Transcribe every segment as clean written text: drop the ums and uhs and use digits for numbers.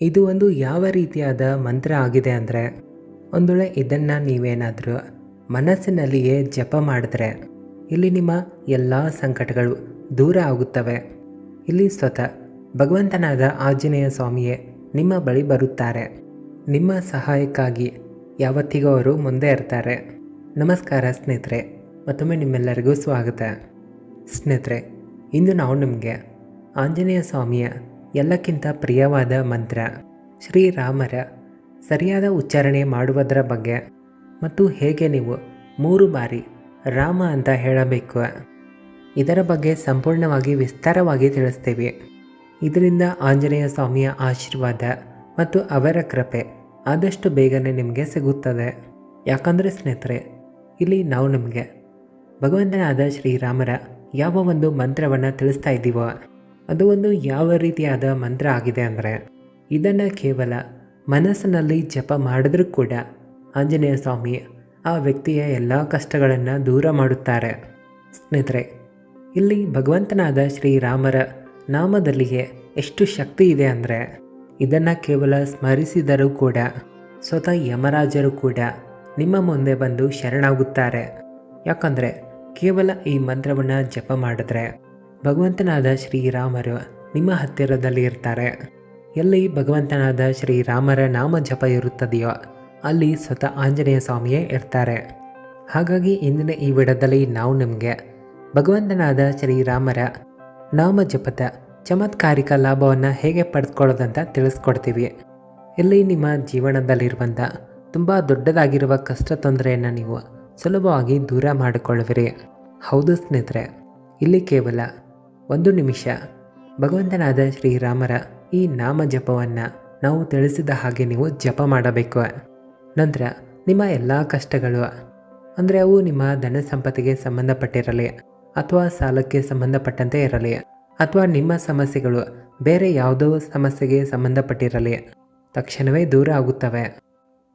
ಇದು ಒಂದು ಯಾವ ರೀತಿಯಾದ ಮಂತ್ರ ಆಗಿದೆ ಅಂದರೆ, ಒಂದು ವೇಳೆ ಇದನ್ನು ನೀವೇನಾದರೂ ಮನಸ್ಸಿನಲ್ಲಿಯೇ ಜಪ ಮಾಡಿದ್ರೆ ಇಲ್ಲಿ ನಿಮ್ಮ ಎಲ್ಲ ಸಂಕಟಗಳು ದೂರ ಆಗುತ್ತವೆ. ಇಲ್ಲಿ ಸ್ವತಃ ಭಗವಂತನಾದ ಆಂಜನೇಯ ಸ್ವಾಮಿಯೇ ನಿಮ್ಮ ಬಳಿ ಬರುತ್ತಾರೆ. ನಿಮ್ಮ ಸಹಾಯಕ್ಕಾಗಿ ಯಾವತ್ತಿಗೂ ಅವರು ಮುಂದೆ ಇರ್ತಾರೆ. ನಮಸ್ಕಾರ ಸ್ನೇಹಿತರೆ, ಮತ್ತೊಮ್ಮೆ ನಿಮ್ಮೆಲ್ಲರಿಗೂ ಸ್ವಾಗತ. ಸ್ನೇಹಿತರೆ, ಇಂದು ನಾವು ನಿಮಗೆ ಆಂಜನೇಯ ಸ್ವಾಮಿಯ ಎಲ್ಲಕ್ಕಿಂತ ಪ್ರಿಯವಾದ ಮಂತ್ರ ಶ್ರೀರಾಮರ ಸರಿಯಾದ ಉಚ್ಚಾರಣೆ ಮಾಡುವುದರ ಬಗ್ಗೆ ಮತ್ತು ಹೇಗೆ ನೀವು 3 ಬಾರಿ ರಾಮ ಅಂತ ಹೇಳಬೇಕು ಇದರ ಬಗ್ಗೆ ಸಂಪೂರ್ಣವಾಗಿ ವಿಸ್ತಾರವಾಗಿ ತಿಳಿಸ್ತೀವಿ. ಇದರಿಂದ ಆಂಜನೇಯ ಸ್ವಾಮಿಯ ಆಶೀರ್ವಾದ ಮತ್ತು ಅವರ ಕೃಪೆ ಆದಷ್ಟು ಬೇಗನೆ ನಿಮಗೆ ಸಿಗುತ್ತದೆ. ಯಾಕಂದರೆ ಸ್ನೇಹಿತರೆ, ಇಲ್ಲಿ ನಾವು ನಿಮಗೆ ಭಗವಂತನಾದ ಶ್ರೀರಾಮರ ಯಾವ ಒಂದು ಮಂತ್ರವನ್ನು ತಿಳಿಸ್ತಾ ಇದ್ದೀವೋ ಅದು ಒಂದು ಯಾವ ರೀತಿಯಾದ ಮಂತ್ರ ಆಗಿದೆ ಅಂದರೆ, ಇದನ್ನು ಕೇವಲ ಮನಸ್ಸಿನಲ್ಲಿ ಜಪ ಮಾಡಿದ್ರೂ ಕೂಡ ಆಂಜನೇಯ ಸ್ವಾಮಿ ಆ ವ್ಯಕ್ತಿಯ ಎಲ್ಲ ಕಷ್ಟಗಳನ್ನು ದೂರ ಮಾಡುತ್ತಾರೆ. ಸ್ನೇಹಿತರೆ, ಇಲ್ಲಿ ಭಗವಂತನಾದ ಶ್ರೀರಾಮರ ನಾಮದಲ್ಲಿಯೇ ಎಷ್ಟು ಶಕ್ತಿ ಇದೆ ಅಂದರೆ, ಇದನ್ನು ಕೇವಲ ಸ್ಮರಿಸಿದರೂ ಕೂಡ ಸ್ವತಃ ಯಮರಾಜರು ಕೂಡ ನಿಮ್ಮ ಮುಂದೆ ಬಂದು ಶರಣಾಗುತ್ತಾರೆ. ಯಾಕಂದರೆ ಕೇವಲ ಈ ಮಂತ್ರವನ್ನು ಜಪ ಮಾಡಿದ್ರೆ ಭಗವಂತನಾದ ಶ್ರೀರಾಮರು ನಿಮ್ಮ ಹತ್ತಿರದಲ್ಲಿ ಇರ್ತಾರೆ. ಎಲ್ಲಿ ಭಗವಂತನಾದ ಶ್ರೀರಾಮರ ನಾಮ ಜಪ ಇರುತ್ತದೆಯೋ ಅಲ್ಲಿ ಸ್ವತಃ ಆಂಜನೇಯ ಸ್ವಾಮಿಯೇ ಇರ್ತಾರೆ. ಹಾಗಾಗಿ ಇಂದಿನ ಈ ವಿಡಿಯೋದಲ್ಲಿ ನಾವು ನಿಮಗೆ ಭಗವಂತನಾದ ಶ್ರೀರಾಮರ ನಾಮ ಜಪದ ಚಮತ್ಕಾರಿಕ ಲಾಭವನ್ನು ಹೇಗೆ ಪಡೆದುಕೊಳ್ಳೋದಂತ ತಿಳಿಸ್ಕೊಡ್ತೀವಿ. ಇಲ್ಲಿ ನಿಮ್ಮ ಜೀವನದಲ್ಲಿರುವಂಥ ತುಂಬ ದೊಡ್ಡದಾಗಿರುವ ಕಷ್ಟ ತೊಂದರೆಯನ್ನು ನೀವು ಸುಲಭವಾಗಿ ದೂರ ಮಾಡಿಕೊಳ್ಳುವಿರಿ. ಹೌದು ಸ್ನೇಹಿತರೆ, ಇಲ್ಲಿ ಕೇವಲ 1 ನಿಮಿಷ ಭಗವಂತನಾದ ಶ್ರೀರಾಮರ ಈ ನಾಮ ಜಪವನ್ನು ನಾವು ತಿಳಿಸಿದ ಹಾಗೆ ನೀವು ಜಪ ಮಾಡಬೇಕು. ನಂತರ ನಿಮ್ಮ ಎಲ್ಲ ಕಷ್ಟಗಳು ಅಂದರೆ ಅವು ನಿಮ್ಮ ಧನ ಸಂಪತ್ತಿಗೆ ಸಂಬಂಧಪಟ್ಟಿರಲಿ ಅಥವಾ ಸಾಲಕ್ಕೆ ಸಂಬಂಧಪಟ್ಟಂತೆ ಇರಲಿ ಅಥವಾ ನಿಮ್ಮ ಸಮಸ್ಯೆಗಳು ಬೇರೆ ಯಾವುದೋ ಸಮಸ್ಯೆಗೆ ಸಂಬಂಧಪಟ್ಟಿರಲಿ ತಕ್ಷಣವೇ ದೂರ ಆಗುತ್ತವೆ.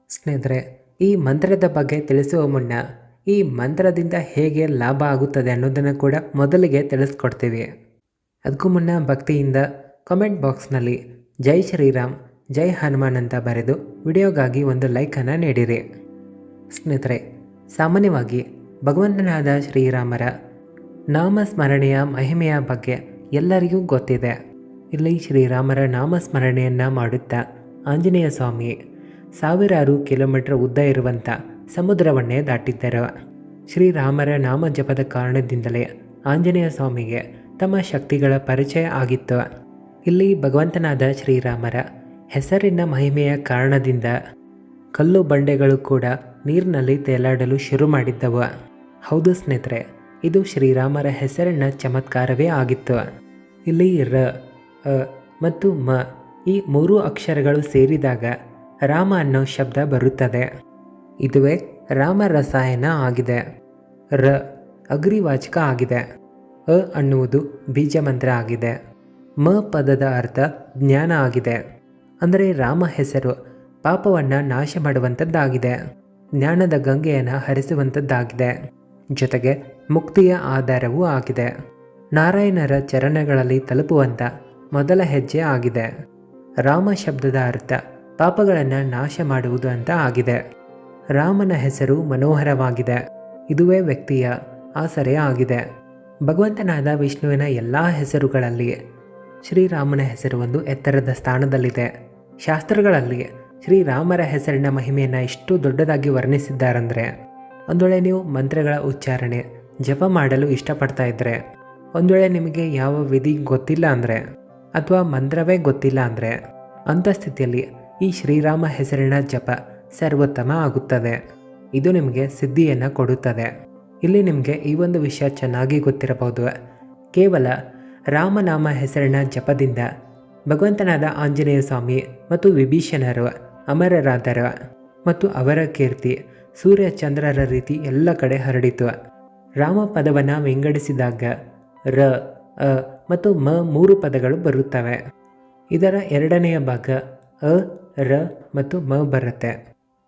ಸ್ನೇಹಿತರೆ, ಈ ಮಂತ್ರದ ಬಗ್ಗೆ ತಿಳಿಸುವ ಮುನ್ನ ಈ ಮಂತ್ರದಿಂದ ಹೇಗೆ ಲಾಭ ಆಗುತ್ತದೆ ಅನ್ನೋದನ್ನು ಕೂಡ ಮೊದಲಿಗೆ ತಿಳಿಸ್ಕೊಡ್ತೀವಿ. ಅದಕ್ಕೂ ಮುನ್ನ ಭಕ್ತಿಯಿಂದ ಕಾಮೆಂಟ್ ಬಾಕ್ಸ್ನಲ್ಲಿ ಜೈ ಶ್ರೀರಾಮ್ ಜೈ ಹನುಮಾನ್ ಅಂತ ಬರೆದು ವಿಡಿಯೋಗಾಗಿ ಒಂದು ಲೈಕನ್ನು ನೀಡಿರಿ. ಸ್ನೇಹಿತರೆ, ಸಾಮಾನ್ಯವಾಗಿ ಭಗವಂತನಾದ ಶ್ರೀರಾಮರ ನಾಮಸ್ಮರಣೆಯ ಮಹಿಮೆಯ ಬಗ್ಗೆ ಎಲ್ಲರಿಗೂ ಗೊತ್ತಿದೆ. ಇಲ್ಲಿ ಶ್ರೀರಾಮರ ನಾಮಸ್ಮರಣೆಯನ್ನು ಮಾಡುತ್ತಾ ಆಂಜನೇಯ ಸ್ವಾಮಿ ಸಾವಿರಾರು ಕಿಲೋಮೀಟರ್ ಉದ್ದ ಇರುವಂಥ ಸಮುದ್ರವನ್ನೇ ದಾಟಿದ್ದರು. ಶ್ರೀರಾಮರ ನಾಮ ಜಪದ ಕಾರಣದಿಂದಲೇ ಆಂಜನೇಯ ಸ್ವಾಮಿಗೆ ತಮ್ಮ ಶಕ್ತಿಗಳ ಪರಿಚಯ ಆಗಿತ್ತು. ಇಲ್ಲಿ ಭಗವಂತನಾದ ಶ್ರೀರಾಮರ ಹೆಸರಿನ ಮಹಿಮೆಯ ಕಾರಣದಿಂದ ಕಲ್ಲು ಬಂಡೆಗಳು ಕೂಡ ನೀರಿನಲ್ಲಿ ತೇಲಾಡಲು ಶುರು ಮಾಡಿದ್ದವು. ಹೌದು ಸ್ನೇಹಿತರೆ, ಇದು ಶ್ರೀರಾಮರ ಹೆಸರಿನ ಚಮತ್ಕಾರವೇ ಆಗಿತ್ತು. ಇಲ್ಲಿ ರ, ಅ ಮತ್ತು ಮ ಈ 3 ಅಕ್ಷರಗಳು ಸೇರಿದಾಗ ರಾಮ ಅನ್ನೋ ಶಬ್ದ ಬರುತ್ತದೆ. ಇದುವೇ ರಾಮ ರಸಾಯನ ಆಗಿದೆ. ರ ಅಗ್ರಿವಾಚಕ ಆಗಿದೆ. ಅ ಅನ್ನುವುದು ಬೀಜ ಮಂತ್ರ ಆಗಿದೆ. ಮ ಪದದ ಅರ್ಥ ಜ್ಞಾನ ಆಗಿದೆ. ಅಂದರೆ ರಾಮ ಹೆಸರು ಪಾಪವನ್ನು ನಾಶ ಮಾಡುವಂಥದ್ದಾಗಿದೆ, ಜ್ಞಾನದ ಗಂಗೆಯನ್ನು ಹರಿಸುವಂಥದ್ದಾಗಿದೆ, ಜೊತೆಗೆ ಮುಕ್ತಿಯ ಆಧಾರವೂ ಆಗಿದೆ, ನಾರಾಯಣರ ಚರಣಗಳಲ್ಲಿ ತಲುಪುವಂಥ ಮೊದಲ ಹೆಜ್ಜೆ ಆಗಿದೆ. ರಾಮ ಶಬ್ದದ ಅರ್ಥ ಪಾಪಗಳನ್ನು ನಾಶ ಮಾಡುವುದು ಅಂತ ಆಗಿದೆ. ರಾಮನ ಹೆಸರು ಮನೋಹರವಾಗಿದೆ. ಇದುವೇ ವ್ಯಕ್ತಿಯ ಆಸರೆ ಆಗಿದೆ. ಭಗವಂತನಾದ ವಿಷ್ಣುವಿನ ಎಲ್ಲ ಹೆಸರುಗಳಲ್ಲಿ ಶ್ರೀರಾಮನ ಹೆಸರು ಒಂದು ಎತ್ತರದ ಸ್ಥಾನದಲ್ಲಿದೆ. ಶಾಸ್ತ್ರಗಳಲ್ಲಿ ಶ್ರೀರಾಮರ ಹೆಸರಿನ ಮಹಿಮೆಯನ್ನು ಎಷ್ಟು ದೊಡ್ಡದಾಗಿ ವರ್ಣಿಸಿದ್ದಾರೆಂದರೆ, ಒಂದು ವೇಳೆ ನೀವು ಮಂತ್ರಗಳ ಉಚ್ಚಾರಣೆ ಜಪ ಮಾಡಲು ಇಷ್ಟಪಡ್ತಾ ಇದ್ದರೆ, ಒಂದು ವೇಳೆ ನಿಮಗೆ ಯಾವ ವಿಧಿ ಗೊತ್ತಿಲ್ಲ ಅಂದರೆ ಅಥವಾ ಮಂತ್ರವೇ ಗೊತ್ತಿಲ್ಲ ಅಂದರೆ ಅಂಥ ಸ್ಥಿತಿಯಲ್ಲಿ ಈ ಶ್ರೀರಾಮ ಹೆಸರಿನ ಜಪ ಸರ್ವೋತ್ತಮ ಆಗುತ್ತದೆ. ಇದು ನಿಮಗೆ ಸಿದ್ಧಿಯನ್ನು ಕೊಡುತ್ತದೆ. ಇಲ್ಲಿ ನಿಮಗೆ ಈ ಒಂದು ವಿಷಯ ಚೆನ್ನಾಗಿ ಗೊತ್ತಿರಬಹುದು. ಕೇವಲ ರಾಮನಾಮ ಹೆಸರಿನ ಜಪದಿಂದ ಭಗವಂತನಾದ ಆಂಜನೇಯ ಸ್ವಾಮಿ ಮತ್ತು ವಿಭೀಷಣರು ಅಮರರಾದರು ಮತ್ತು ಅವರ ಕೀರ್ತಿ ಸೂರ್ಯ ಚಂದ್ರರ ರೀತಿ ಎಲ್ಲ ಕಡೆ ಹರಡಿತು. ರಾಮ ಪದವನ್ನು ವಿಂಗಡಿಸಿದಾಗ ರ, ಅ ಮತ್ತು ಮ 3 ಪದಗಳು ಬರುತ್ತವೆ. ಇದರ ಎರಡನೆಯ ಭಾಗ ಅ, ರ ಮತ್ತು ಮ ಬರುತ್ತೆ.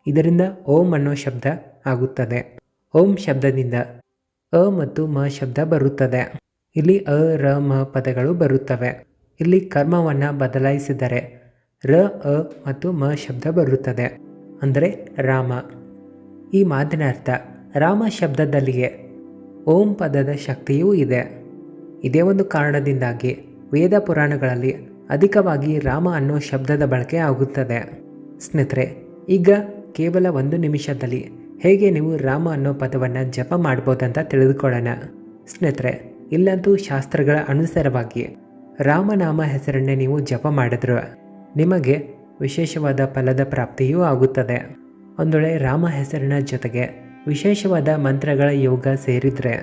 ಇದರಿಂದ ಓಂ ಅನ್ನೋ ಶಬ್ದ ಆಗುತ್ತದೆ. ಓಂ ಶಬ್ದದಿಂದ ಅ ಮತ್ತು ಮ ಶಬ್ದ ಬರುತ್ತದೆ. ಇಲ್ಲಿ ಅ, ರ, ಮ ಪದಗಳು ಬರುತ್ತವೆ. ಇಲ್ಲಿ ಕರ್ಮವನ್ನು ಬದಲಾಯಿಸಿದರೆ ರ ಅ ಮತ್ತು ಮ ಶಬ್ದ ಬರುತ್ತದೆ, ಅಂದರೆ ರಾಮ. ಈ ಮಾತಿನ ಅರ್ಥ ರಾಮ ಶಬ್ದದಲ್ಲಿಯೇ ಓಂ ಪದದ ಶಕ್ತಿಯೂ ಇದೆ. ಇದೇ ಒಂದು ಕಾರಣದಿಂದಾಗಿ ವೇದ ಪುರಾಣಗಳಲ್ಲಿ ಅಧಿಕವಾಗಿ ರಾಮ ಅನ್ನೋ ಶಬ್ದದ ಬಳಕೆ ಆಗುತ್ತದೆ. ಸ್ನೇಹಿತರೆ, ಈಗ ಕೇವಲ 1 ನಿಮಿಷದಲ್ಲಿ ಹೇಗೆ ನೀವು ರಾಮ ಅನ್ನೋ ಪದವನ್ನು ಜಪ ಮಾಡ್ಬೋದಂತ ತಿಳಿದುಕೊಳ್ಳೋಣ. ಸ್ನೇಹಿತರೆ, ಇಲ್ಲಂತೂ ಶಾಸ್ತ್ರಗಳ ಅನುಸಾರವಾಗಿ ರಾಮನಾಮ ಹೆಸರನ್ನೇ ನೀವು ಜಪ ಮಾಡಿದ್ರು ನಿಮಗೆ ವಿಶೇಷವಾದ ಫಲದ ಪ್ರಾಪ್ತಿಯೂ ಆಗುತ್ತದೆ. ಒಂದು ವೇಳೆ ರಾಮ ಹೆಸರಿನ ಜೊತೆಗೆ ವಿಶೇಷವಾದ ಮಂತ್ರಗಳ ಯೋಗ ಸೇರಿದರೆ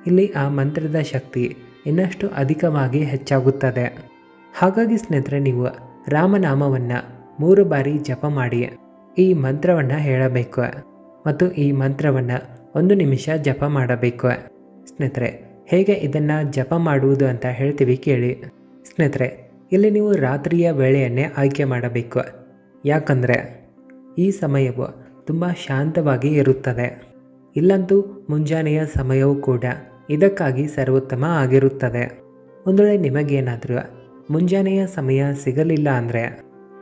ಇಲ್ಲಿ ಆ ಮಂತ್ರದ ಶಕ್ತಿ ಇನ್ನಷ್ಟು ಅಧಿಕವಾಗಿ ಹೆಚ್ಚಾಗುತ್ತದೆ. ಹಾಗಾಗಿ ಸ್ನೇಹಿತರೆ, ನೀವು ರಾಮನಾಮವನ್ನು 3 ಬಾರಿ ಜಪ ಮಾಡಿ ಈ ಮಂತ್ರವನ್ನು ಹೇಳಬೇಕು ಮತ್ತು ಈ ಮಂತ್ರವನ್ನು 1 ನಿಮಿಷ ಜಪ ಮಾಡಬೇಕು. ಸ್ನೇಹಿತರೆ, ಹೇಗೆ ಇದನ್ನು ಜಪ ಮಾಡುವುದು ಅಂತ ಹೇಳ್ತೀವಿ ಕೇಳಿ. ಸ್ನೇಹಿತರೆ, ಇಲ್ಲಿ ನೀವು ರಾತ್ರಿಯ ವೇಳೆಯನ್ನೇ ಆಯ್ಕೆ ಮಾಡಬೇಕು. ಯಾಕಂದರೆ ಈ ಸಮಯವು ತುಂಬ ಶಾಂತವಾಗಿ ಇರುತ್ತದೆ. ಇಲ್ಲಂತೂ ಮುಂಜಾನೆಯ ಸಮಯವೂ ಕೂಡ ಇದಕ್ಕಾಗಿ ಸರ್ವೋತ್ತಮ ಆಗಿರುತ್ತದೆ. ಒಂದು ವೇಳೆ ನಿಮಗೇನಾದರೂ ಮುಂಜಾನೆಯ ಸಮಯ ಸಿಗಲಿಲ್ಲ ಅಂದರೆ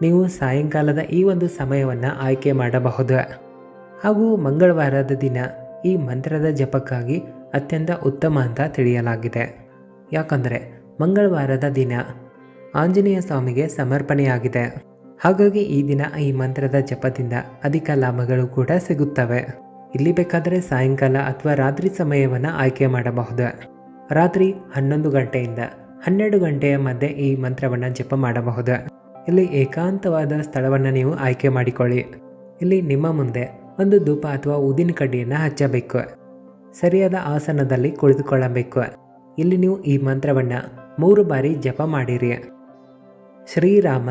ನೀವು ಸಾಯಂಕಾಲದ ಈ ಒಂದು ಸಮಯವನ್ನು ಆಯ್ಕೆ ಮಾಡಬಹುದು. ಹಾಗೂ ಮಂಗಳವಾರದ ದಿನ ಈ ಮಂತ್ರದ ಜಪಕ್ಕಾಗಿ ಅತ್ಯಂತ ಉತ್ತಮ ಅಂತ ತಿಳಿಯಲಾಗಿದೆ. ಯಾಕಂದರೆ ಮಂಗಳವಾರದ ದಿನ ಆಂಜನೇಯ ಸ್ವಾಮಿಗೆ ಸಮರ್ಪಣೆಯಾಗಿದೆ. ಹಾಗಾಗಿ ಈ ದಿನ ಈ ಮಂತ್ರದ ಜಪದಿಂದ ಅಧಿಕ ಲಾಭಗಳು ಕೂಡ ಸಿಗುತ್ತವೆ. ಇಲ್ಲಿ ಬೇಕಾದರೆ ಸಾಯಂಕಾಲ ಅಥವಾ ರಾತ್ರಿ ಸಮಯವನ್ನು ಆಯ್ಕೆ ಮಾಡಬಹುದು. ರಾತ್ರಿ 11 ಗಂಟೆಯಿಂದ 12 ಗಂಟೆಯ ಮಧ್ಯೆ ಈ ಮಂತ್ರವನ್ನು ಜಪ ಮಾಡಬಹುದು. ಇಲ್ಲಿ ಏಕಾಂತವಾದ ಸ್ಥಳವನ್ನು ನೀವು ಆಯ್ಕೆ ಮಾಡಿಕೊಳ್ಳಿ. ಇಲ್ಲಿ ನಿಮ್ಮ ಮುಂದೆ ಒಂದು ಧೂಪ ಅಥವಾ ಊದಿನ ಕಡ್ಡಿಯನ್ನು ಹಚ್ಚಬೇಕು. ಸರಿಯಾದ ಆಸನದಲ್ಲಿ ಕುಳಿತುಕೊಳ್ಳಬೇಕು. ಇಲ್ಲಿ ನೀವು ಈ ಮಂತ್ರವನ್ನು 3 ಬಾರಿ ಜಪ ಮಾಡಿರಿ. ಶ್ರೀರಾಮ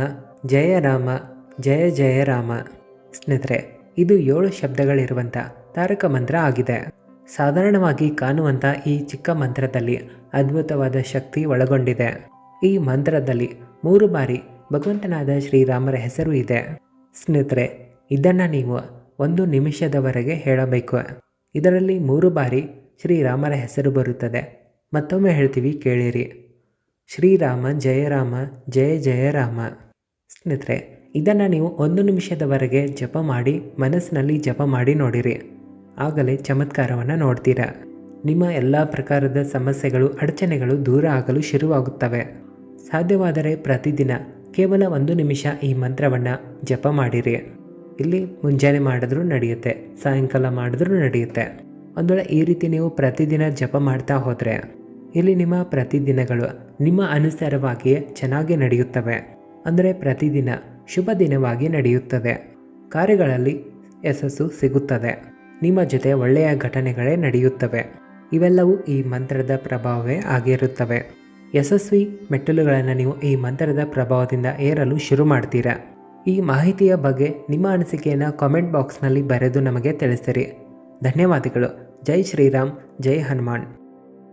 ಜಯ ರಾಮ ಜಯ ಜಯ ರಾಮ. ಸ್ನೇಹಿತರೆ, ಇದು 7 ಶಬ್ದಗಳಿರುವಂಥ ತಾರಕ ಮಂತ್ರ ಆಗಿದೆ. ಸಾಧಾರಣವಾಗಿ ಕಾಣುವಂಥ ಈ ಚಿಕ್ಕ ಮಂತ್ರದಲ್ಲಿ ಅದ್ಭುತವಾದ ಶಕ್ತಿ ಒಳಗೊಂಡಿದೆ. ಈ ಮಂತ್ರದಲ್ಲಿ 3 ಬಾರಿ ಭಗವಂತನಾದ ಶ್ರೀರಾಮರ ಹೆಸರು ಇದೆ. ಸ್ನೇಹಿತರೆ, ಇದನ್ನು ನೀವು 1 ನಿಮಿಷದವರೆಗೆ ಹೇಳಬೇಕು. ಇದರಲ್ಲಿ 3 ಬಾರಿ ಶ್ರೀರಾಮರ ಹೆಸರು ಬರುತ್ತದೆ. ಮತ್ತೊಮ್ಮೆ ಹೇಳ್ತೀವಿ ಕೇಳಿರಿ. ಶ್ರೀರಾಮ ಜಯ ರಾಮ ಜಯ ಜಯ ರಾಮ. ಸ್ನೇಹಿತರೆ, ಇದನ್ನು ನೀವು 1 ನಿಮಿಷದವರೆಗೆ ಜಪ ಮಾಡಿ ಮನಸ್ಸಿನಲ್ಲಿ ಜಪ ಮಾಡಿ ನೋಡಿರಿ. ಆಗಲೇ ಚಮತ್ಕಾರವನ್ನು ನೋಡ್ತೀರಾ. ನಿಮ್ಮ ಎಲ್ಲ ಪ್ರಕಾರದ ಸಮಸ್ಯೆಗಳು ಅಡಚಣೆಗಳು ದೂರ ಆಗಲು ಶುರುವಾಗುತ್ತವೆ. ಸಾಧ್ಯವಾದರೆ ಪ್ರತಿದಿನ ಕೇವಲ 1 ನಿಮಿಷ ಈ ಮಂತ್ರವನ್ನು ಜಪ ಮಾಡಿರಿ. ಇಲ್ಲಿ ಮುಂಜಾನೆ ಮಾಡಿದ್ರೂ ನಡೆಯುತ್ತೆ, ಸಾಯಂಕಾಲ ಮಾಡಿದ್ರೂ ನಡೆಯುತ್ತೆ. ಒಂದು ವೇಳೆ ಈ ರೀತಿ ನೀವು ಪ್ರತಿದಿನ ಜಪ ಮಾಡ್ತಾ ಹೋದರೆ ಇಲ್ಲಿ ನಿಮ್ಮ ಪ್ರತಿದಿನಗಳು ನಿಮ್ಮ ಅನುಸಾರವಾಗಿಯೇ ಚೆನ್ನಾಗಿ ನಡೆಯುತ್ತವೆ. ಅಂದರೆ ಪ್ರತಿದಿನ ಶುಭ ದಿನವಾಗಿ ನಡೆಯುತ್ತದೆ. ಕಾರ್ಯಗಳಲ್ಲಿ ಯಶಸ್ಸು ಸಿಗುತ್ತದೆ. ನಿಮ್ಮ ಜೊತೆ ಒಳ್ಳೆಯ ಘಟನೆಗಳೇ ನಡೆಯುತ್ತವೆ. ಇವೆಲ್ಲವೂ ಈ ಮಂತ್ರದ ಪ್ರಭಾವವೇ ಆಗಿರುತ್ತವೆ. ಯಶಸ್ವಿ ಮೆಟ್ಟಲುಗಳನ್ನು ನೀವು ಈ ಮಂತ್ರದ ಪ್ರಭಾವದಿಂದ ಏರಲು ಶುರು ಮಾಡ್ತೀರಾ. ಈ ಮಾಹಿತಿಯ ಬಗ್ಗೆ ನಿಮ್ಮ ಅನಿಸಿಕೆಯನ್ನು ಕಾಮೆಂಟ್ ಬಾಕ್ಸ್ನಲ್ಲಿ ಬರೆದು ನಮಗೆ ತಿಳಿಸಿರಿ. ಧನ್ಯವಾದಗಳು. ಜೈ ಶ್ರೀರಾಮ್, ಜೈ ಹನುಮಾನ್.